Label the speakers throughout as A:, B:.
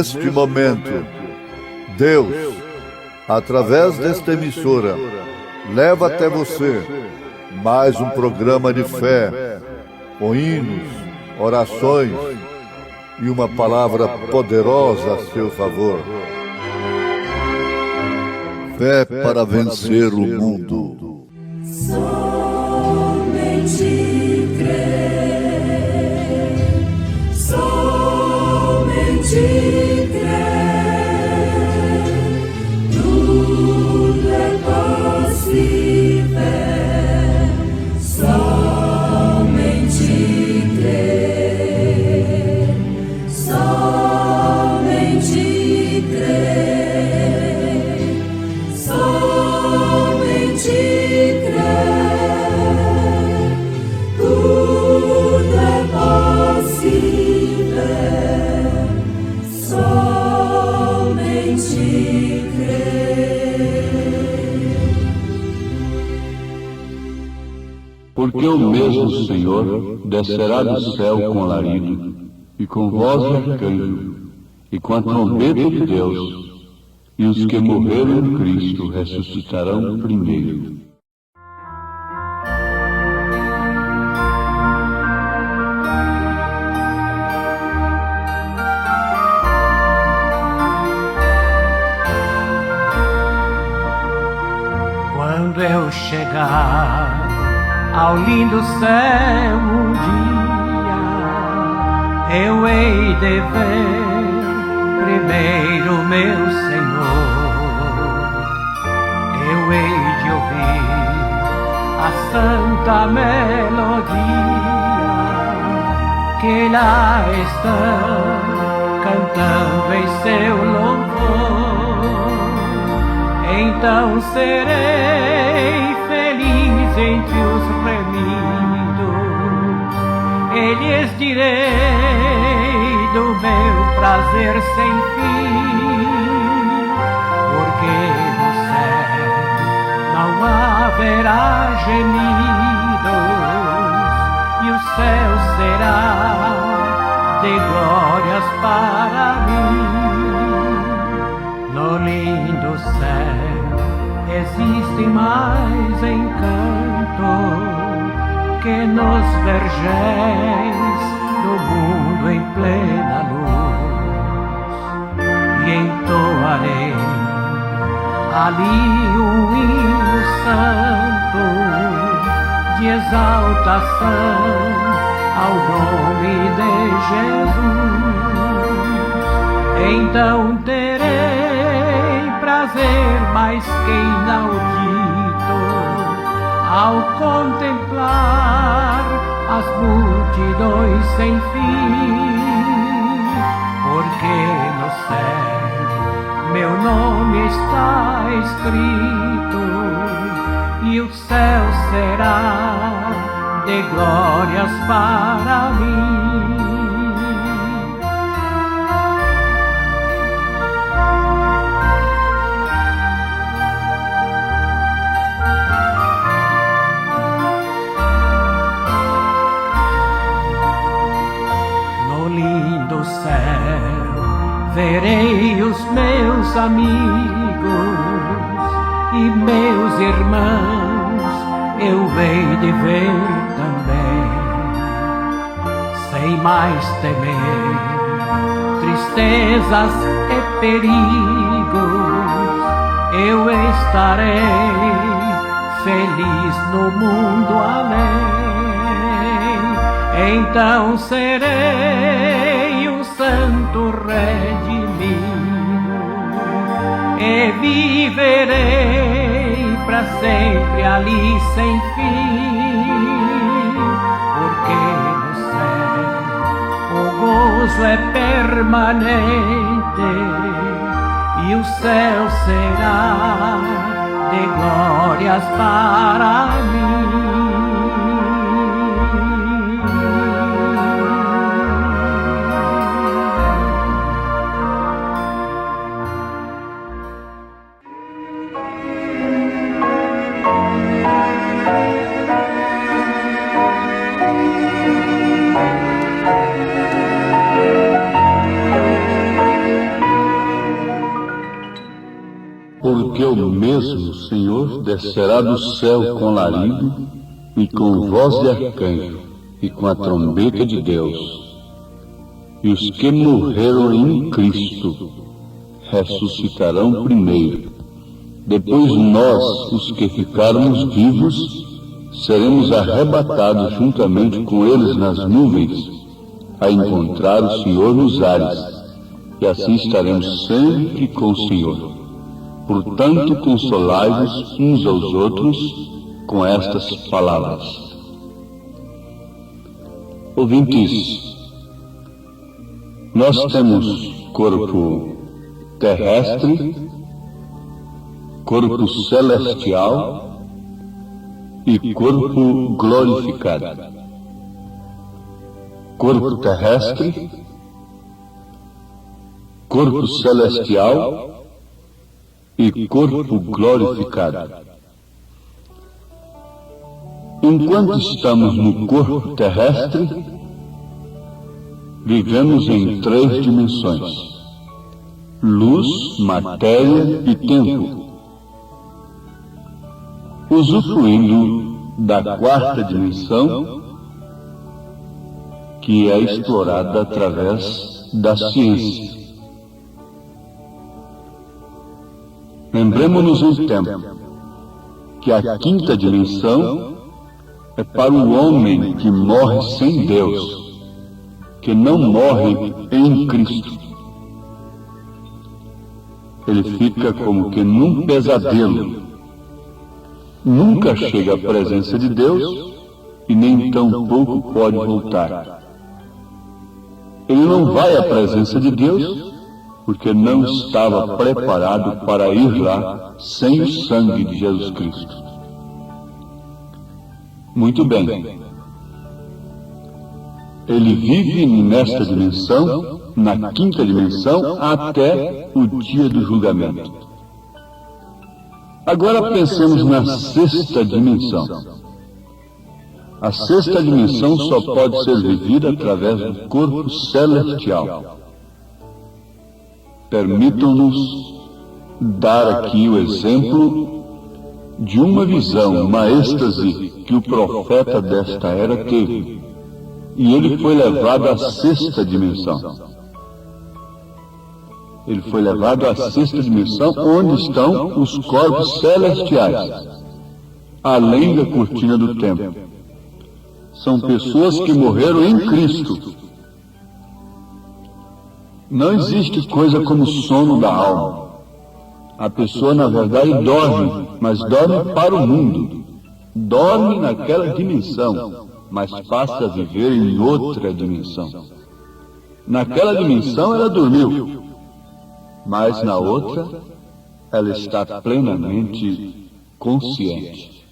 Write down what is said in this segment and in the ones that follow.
A: neste momento, Deus, através desta emissora, leva até você mais um programa de fé, com hinos, orações e uma palavra poderosa a seu favor. Fé para vencer o mundo.
B: Somente crer, somente crer, tudo é possível, somente crer, somente crer, somente crer, tudo é possível, somente crer.
C: Porque o mesmo Senhor descerá do céu com alarido, e com voz de arcanjo, e com a trombeta de Deus, e os que morreram em Cristo ressuscitarão primeiro.
D: Quando eu chegar ao lindo céu um dia, eu hei de ver primeiro meu Senhor. Eu hei de ouvir a santa melodia que lá estão cantando em seu louvor. Então serei feliz entre os remidos, e lhes direi do meu prazer sem fim, porque no céu não haverá gemidos, e o céu será de glórias para mim. No lindo céu existe mais encanto que nos vergéis do mundo em plena luz, e entoarei ali um hino santo de exaltação ao nome de Jesus. Então terei prazer mais que inaudito ao contemplar as multidões sem fim, porque no céu meu nome está escrito, e o céu será de glórias para mim. Verei os meus amigos e meus irmãos, eu hei de ver também, sem mais temer tristezas e perigos. Eu estarei feliz no mundo além. Então serei um santo redimido e viverei para sempre ali sem fim, porque no céu o gozo é permanente e o céu será de glórias para mim.
C: eu mesmo, Senhor, descerá do céu com alarido, e com voz de arcanjo, e com a trombeta de Deus. E os que morreram em Cristo ressuscitarão primeiro. Depois nós, os que ficarmos vivos, seremos arrebatados juntamente com eles nas nuvens, a encontrar o Senhor nos ares, e assim estaremos sempre com o Senhor. Portanto, consolai-vos uns aos outros com estas palavras. Ouvintes, nós temos corpo terrestre, corpo celestial e corpo glorificado. Corpo terrestre, corpo celestial e corpo glorificado. Enquanto estamos no corpo terrestre, vivemos em 3 dimensões: luz, matéria e tempo. Usufruindo da 4ª dimensão, que é explorada através da ciência. Lembremos-nos um tempo que a 5ª dimensão é para o homem que morre sem Deus, que não morre em Cristo. Ele fica como que num pesadelo. Nunca chega à presença de Deus e nem tão pouco pode voltar. Ele não vai à presença de Deus porque não estava preparado para ir lá sem o sangue de Jesus Cristo. Muito bem. Ele vive nesta dimensão, na 5ª dimensão, até o dia do julgamento. Agora pensemos na 6ª dimensão. A 6ª dimensão só pode ser vivida através do corpo celestial. Permitam-nos dar aqui o exemplo de uma visão, uma êxtase que o profeta desta era teve. E ele foi levado à 6ª dimensão. Ele foi levado à 6ª dimensão, onde estão os corpos celestiais, além da cortina do tempo. São pessoas que morreram em Cristo. Não existe coisa como sono da alma. A pessoa, na verdade, dorme, mas dorme para o mundo. Dorme naquela dimensão, mas passa a viver em outra dimensão. Naquela dimensão ela dormiu, mas na outra ela está plenamente consciente.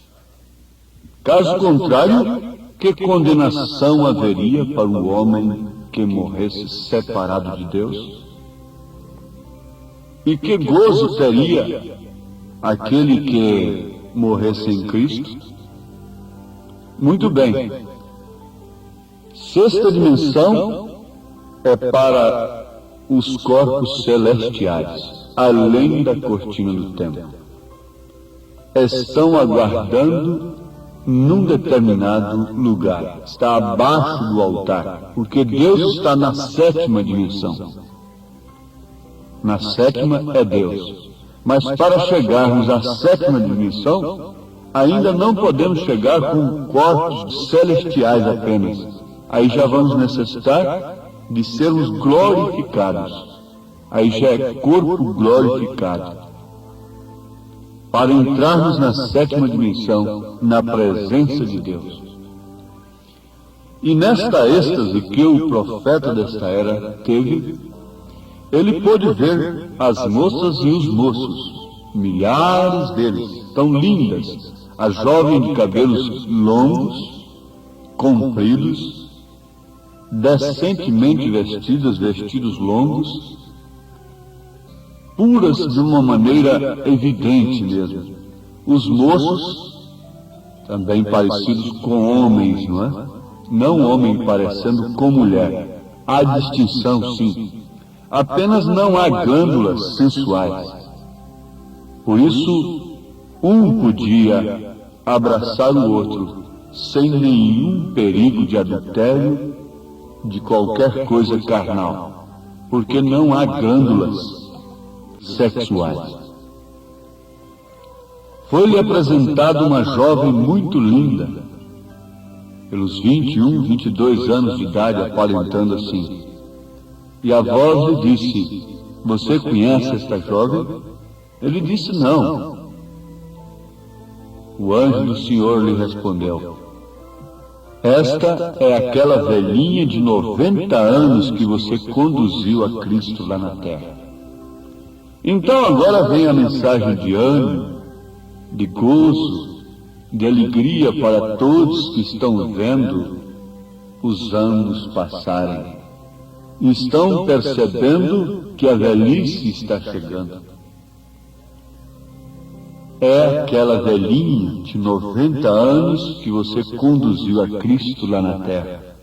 C: Caso contrário, que condenação haveria para o homem que morresse separado de Deus? E que gozo teria aquele que morresse em Cristo? Muito bem. 6ª dimensão é para os corpos celestiais, além da cortina do tempo. Estão aguardando num determinado lugar. Está abaixo do altar, porque Deus está na 7ª dimensão. Na 7ª é Deus. Mas para chegarmos à 7ª dimensão, ainda não podemos chegar com corpos celestiais apenas. Aí já vamos necessitar de sermos glorificados. Aí já é corpo glorificado. Para entrarmos na 7ª dimensão, na presença de Deus. E nesta êxtase que o profeta desta era teve, ele pôde ver as moças e os moços, milhares deles, tão lindas, as jovens de cabelos longos, compridos, decentemente vestidas, vestidos longos, puras de uma maneira evidente mesmo. Os moços, também parecidos com homens, não é? Não homem parecendo com mulher. Há distinção, sim. Apenas não há glândulas sensuais. Por isso, um podia abraçar o outro sem nenhum perigo de adultério, de qualquer coisa carnal, porque não há glândulas sexuais. Foi-lhe apresentada uma jovem muito linda, pelos 21, 22 anos de idade, aparentando assim. E a voz lhe disse: você conhece esta jovem? Ele disse: não. O anjo do Senhor lhe respondeu: esta é aquela velhinha de 90 anos que você conduziu a Cristo lá na terra. Então agora vem a mensagem de ânimo, de gozo, de alegria para todos que estão vendo os anos passarem e estão percebendo que a velhice está chegando. É aquela velhinha de 90 anos que você conduziu a Cristo lá na terra.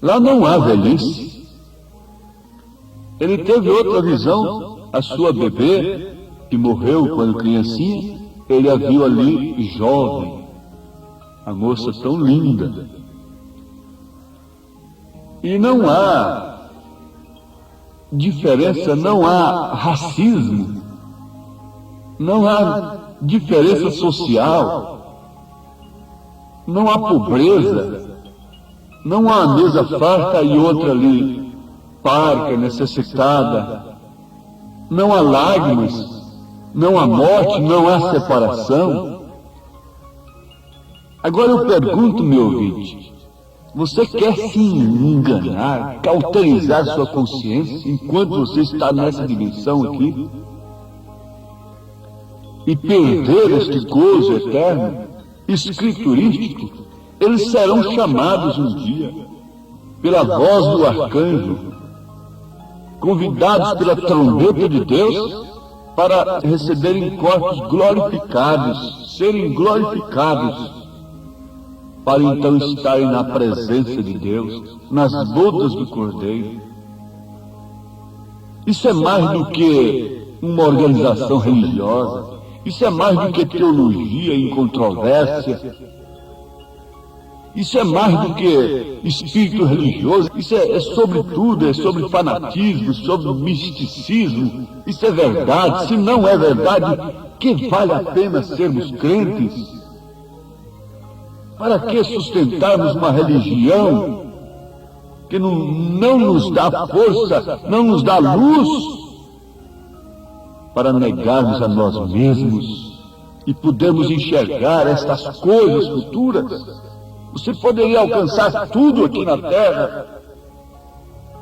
C: Lá não há velhice. Ele teve outra visão, a sua bebê, que morreu quando criancinha, ele a viu ali jovem, a moça tão linda. E não há diferença, não há racismo, não há diferença social, não há pobreza, não há uma mesa farta e outra ali parca, necessitada, não há lágrimas, não há morte, não há separação. Agora eu pergunto, meu ouvinte, você quer se enganar, cauterizar sua consciência enquanto você está nessa dimensão aqui? E perder este gozo eterno, escriturístico? Eles serão chamados um dia, pela voz do arcanjo, convidados pela trombeta de Deus, para receberem corpos glorificados, serem glorificados, para então estarem na presença de Deus, nas bodas do Cordeiro. Isso é mais do que uma organização religiosa, isso é mais do que teologia em controvérsia, isso é mais do que espírito religioso, isso é sobre tudo, é sobre fanatismo, sobre misticismo. Isso é verdade. Se não é verdade, que vale a pena sermos crentes? Para que sustentarmos uma religião que não nos dá força, não nos dá luz, para negarmos a nós mesmos e podermos enxergar estas coisas futuras? Você poderia alcançar tudo aqui na terra,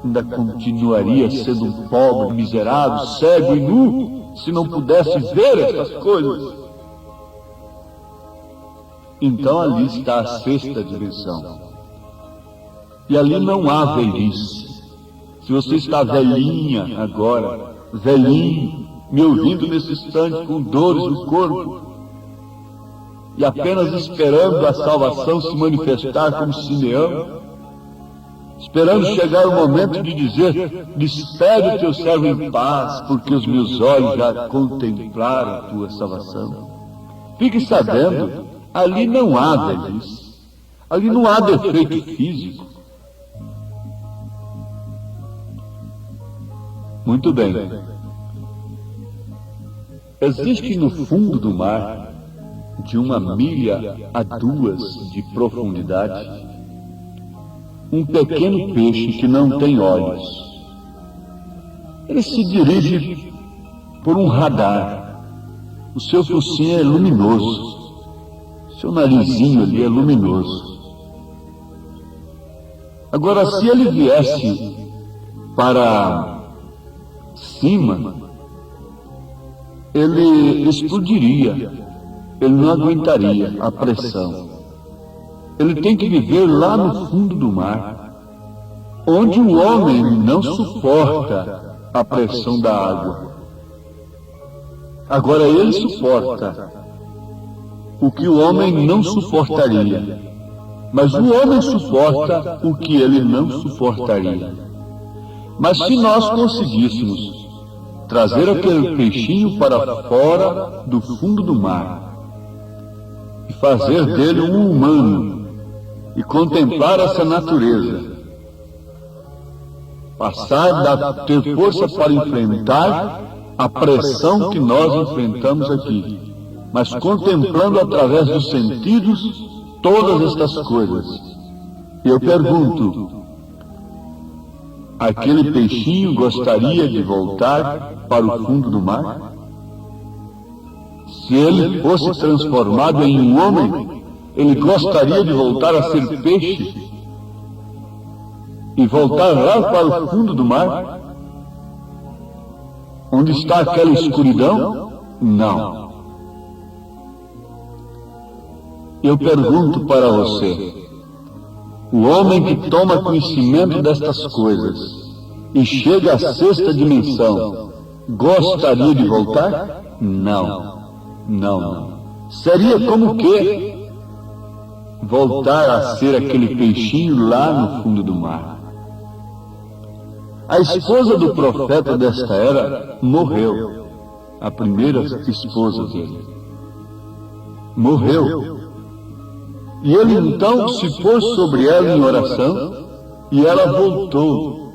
C: ainda continuaria sendo um pobre, miserável, cego e nu, se não pudesse ver essas coisas. Então ali está a sexta dimensão. E ali não há velhice. Se você está velhinha agora, velhinho, me ouvindo nesse instante com dores no corpo, e apenas esperando a salvação se manifestar como Simeão, esperando chegar o momento de dizer: despede o teu servo em paz, porque os meus olhos já contemplaram a tua salvação. Fique sabendo, ali não há velhice, ali não há defeito físico. Muito bem. Existe no fundo do mar, de 1 milha a 2 de profundidade, um pequeno peixe que não tem olhos. Ele se dirige por um radar. O seu focinho é luminoso, seu narizinho ali é luminoso. Agora, se ele viesse para cima, ele explodiria. Ele não aguentaria a pressão. Ele tem que viver lá no fundo do mar, onde o homem não suporta a pressão da água. Agora ele suporta o que o homem não suportaria, mas o homem suporta o que ele não suportaria. Mas se nós conseguíssemos trazer aquele peixinho para fora do fundo do mar e fazer dele um humano e contemplar essa natureza, passar a ter força para enfrentar a pressão que nós enfrentamos aqui, mas contemplando através dos sentidos todas estas coisas. Eu pergunto, aquele peixinho gostaria de voltar para o fundo do mar? Se ele fosse transformado em um homem, ele gostaria de voltar a ser peixe e voltar lá para o fundo do mar, onde está aquela escuridão? Não. Eu pergunto para você, o homem que toma conhecimento destas coisas e chega à sexta dimensão, gostaria de voltar? Não. Não. Seria como que voltar a ser aquele peixinho lá no fundo do mar. A esposa do profeta desta era morreu. A primeira esposa dele morreu. E ele então se pôs sobre ela em oração e ela voltou.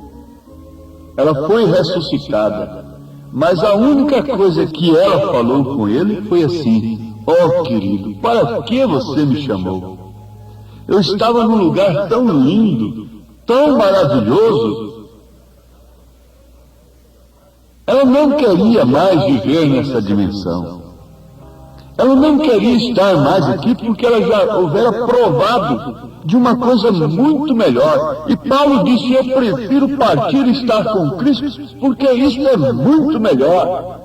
C: Ela foi ressuscitada. Mas a única coisa que ela falou com ele foi assim: ó querido, para que você me chamou? Eu estava num lugar tão lindo, tão maravilhoso. Ela não queria mais viver nessa dimensão. Ela não queria estar mais aqui porque ela já houvera provado de uma coisa muito melhor. E Paulo disse: eu prefiro partir e estar com Cristo porque isso é muito melhor.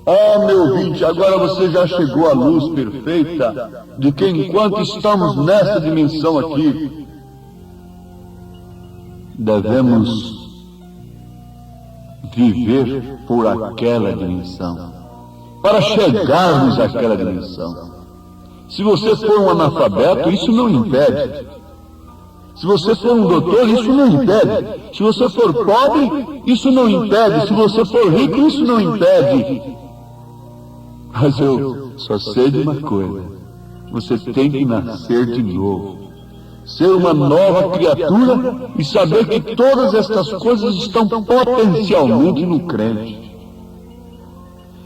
C: Oh, meu ouvinte, agora você já chegou à luz perfeita de que enquanto estamos nessa dimensão aqui, devemos viver por aquela dimensão, para chegarmos àquela dimensão. Se você for um analfabeto, isso não impede. Se você for um doutor, isso não impede. Se você for pobre, isso não impede. Se você for rico, isso não impede. Mas eu só sei de uma coisa: você tem que nascer de novo, ser uma nova criatura e saber que todas estas coisas estão potencialmente no crente.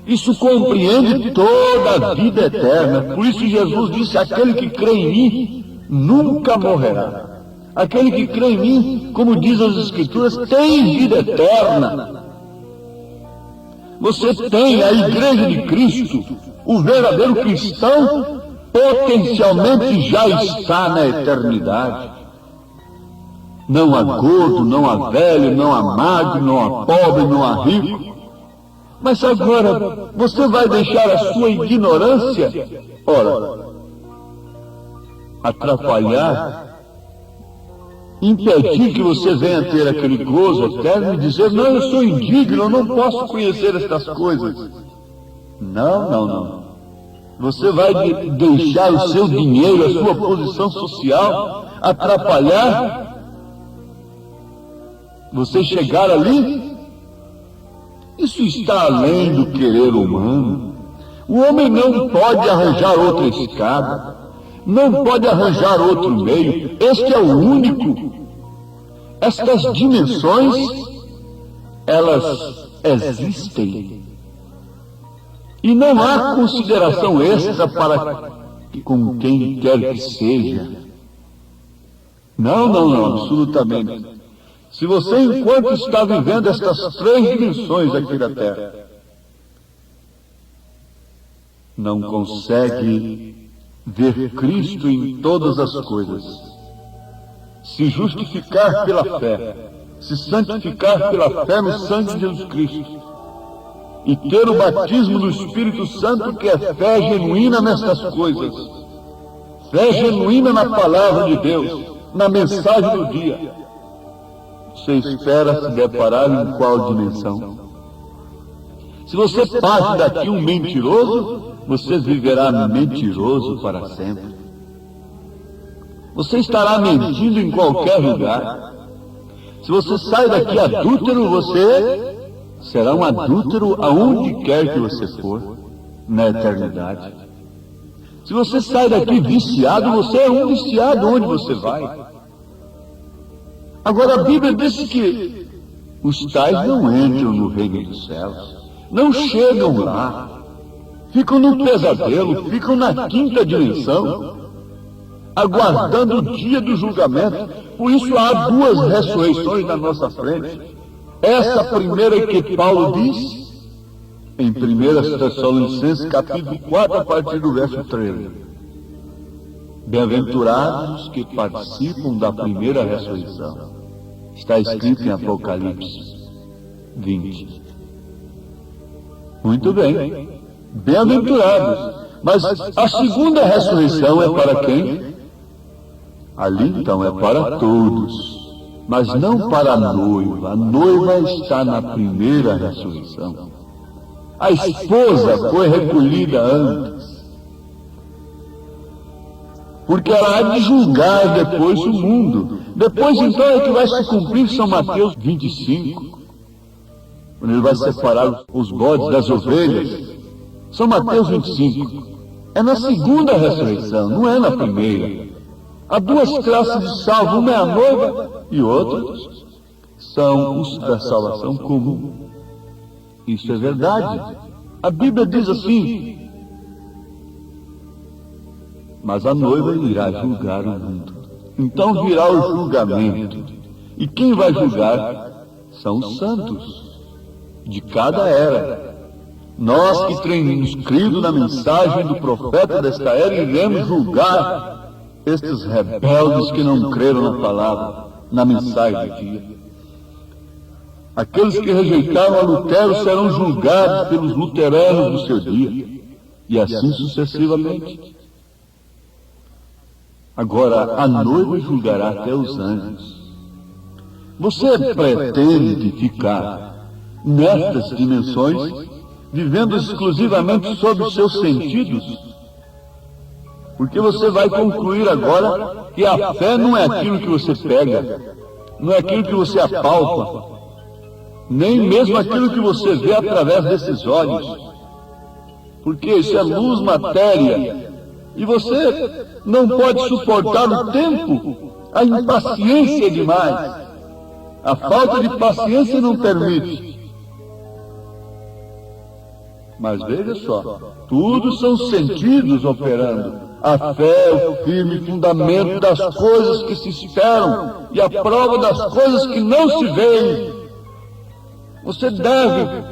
C: Isso compreende toda a vida eterna. Por isso Jesus disse: aquele que crê em mim nunca morrerá. Aquele que crê em mim, como diz as Escrituras, tem vida eterna. Você tem a Igreja de Cristo, o verdadeiro cristão, potencialmente já está na eternidade. Não há gordo, não há velho, não há magro, não há pobre, não há rico. Mas agora, você vai deixar a sua ignorância, ora, atrapalhar, impedir que você venha ter aquele gozo eterno e dizer: não, eu sou indigno, eu não posso conhecer estas coisas. Não. Você vai deixar o seu dinheiro, a sua posição social, atrapalhar você chegar ali? Isso está além do querer humano. O homem não pode arranjar outra escada, não pode arranjar outro meio. Este é o único. Estas dimensões, elas existem. E não há consideração extra para com quem quer que seja. Não, absolutamente. Se você, enquanto está vivendo estas três dimensões aqui da Terra, não consegue ver Cristo em todas as coisas, se justificar pela fé, se santificar pela fé no sangue de Jesus Cristo, e ter o batismo do Espírito Santo, que é fé genuína nestas coisas, fé genuína na palavra de Deus, na mensagem do dia, você espera se deparar em qual dimensão? Se você parte daqui um mentiroso, você viverá mentiroso para sempre. Você estará mentindo em qualquer lugar. Se você sai daqui adúltero, você será um adúltero aonde quer que você for, na eternidade. Se você sai daqui viciado, você é um viciado onde você vai. Agora a Bíblia diz que os tais não entram no reino dos céus, não chegam lá, ficam no pesadelo, ficam na quinta dimensão, aguardando o dia do julgamento. Por isso há duas ressurreições na nossa frente. Essa primeira que Paulo diz, em 1 Tessalonicenses capítulo 4, a partir do verso 13. Bem-aventurados que participam da primeira ressurreição. Está escrito em Apocalipse 20. Muito bem. Bem-aventurados. Mas a segunda ressurreição é para quem? Ali então é para todos, mas não para a noiva. A noiva está na primeira ressurreição. A esposa foi recolhida antes, porque ela há de julgar depois o mundo. Depois então é que vai se cumprir São Mateus 25, quando ele vai separar os bodes das ovelhas. São Mateus 25 é na segunda ressurreição, não é na primeira. Há duas classes de salvo, uma é a noiva e outros são os da salvação comum. Isso é verdade. A Bíblia diz assim: mas a noiva irá julgar o mundo. Então virá o julgamento. E quem vai julgar são os santos de cada era. Nós que temos crido na mensagem do profeta desta era, iremos julgar estes rebeldes que não creram na palavra, na mensagem do dia. Aqueles que rejeitaram a Lutero serão julgados pelos luteranos do seu dia, e assim sucessivamente. Agora, a noiva julgará até os anjos. Você pretende ficar nestas dimensões, vivendo exclusivamente sob os seus sentidos? Porque você vai concluir agora que a fé não é aquilo que você pega, não é aquilo que você apalpa, nem mesmo aquilo que você vê através desses olhos. Porque isso é luz, matéria, e você não pode suportar o tempo, a impaciência é demais. A falta de paciência não permite. Mas veja só, tudo são sentidos operando. A fé é o firme fundamento das coisas que se esperam e a prova das coisas que não se veem. Você deve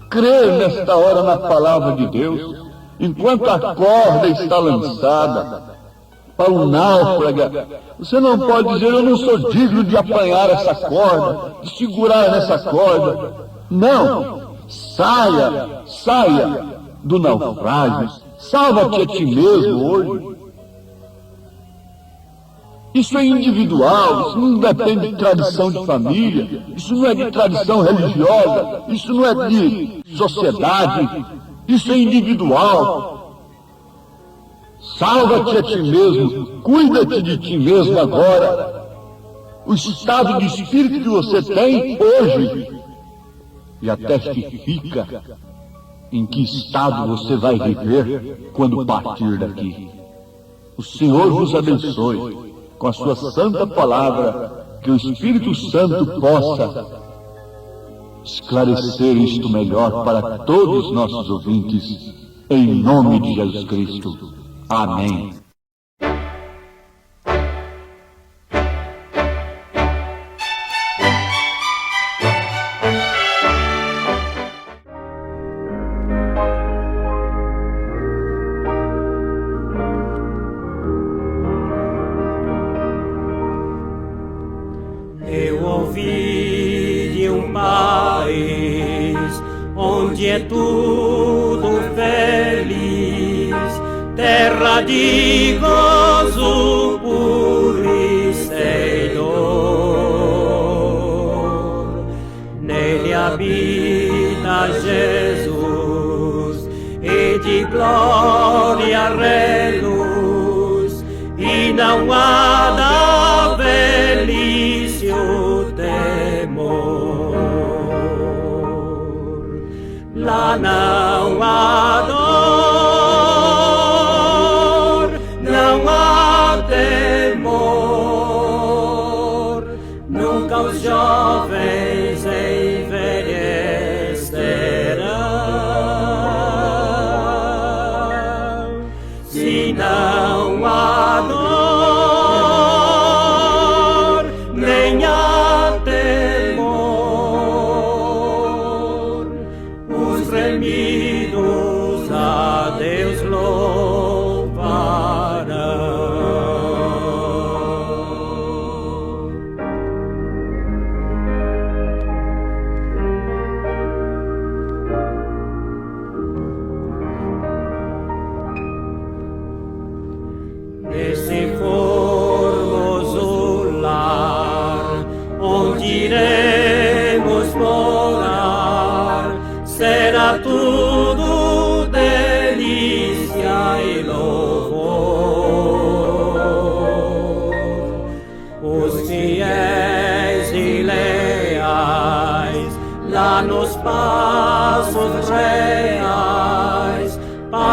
C: crer nesta hora na palavra de Deus, enquanto a corda está lançada para o náufrago. Você não pode dizer: eu não sou digno de apanhar essa corda, de segurar nessa corda. Não, saia do naufrágio. Salva-te a ti mesmo hoje. Isso é individual, isso não depende de tradição de família, isso não é de tradição religiosa, isso não é de sociedade, isso é individual. Salva-te a ti mesmo, cuida-te de ti mesmo agora. O estado de espírito que você tem hoje, e até testifica em que estado você vai viver quando partir daqui. O Senhor vos abençoe com a sua santa palavra, que o Espírito Santo possa esclarecer isto melhor para todos os nossos ouvintes, em nome de Jesus Cristo. Amém.
D: Eu ouvi de um país onde é tudo feliz, terra de gozo puro e sem dor. Nele habita Jesus e de glória reluz, e não há da velhice o temor.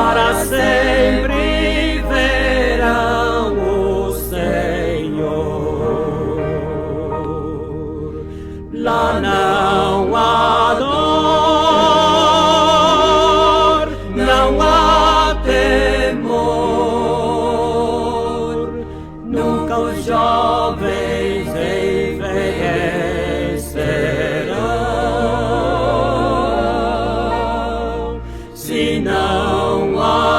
D: para sempre verão o Senhor. Lá não há dor, não há temor, nunca os jovens envelhecerão, se não há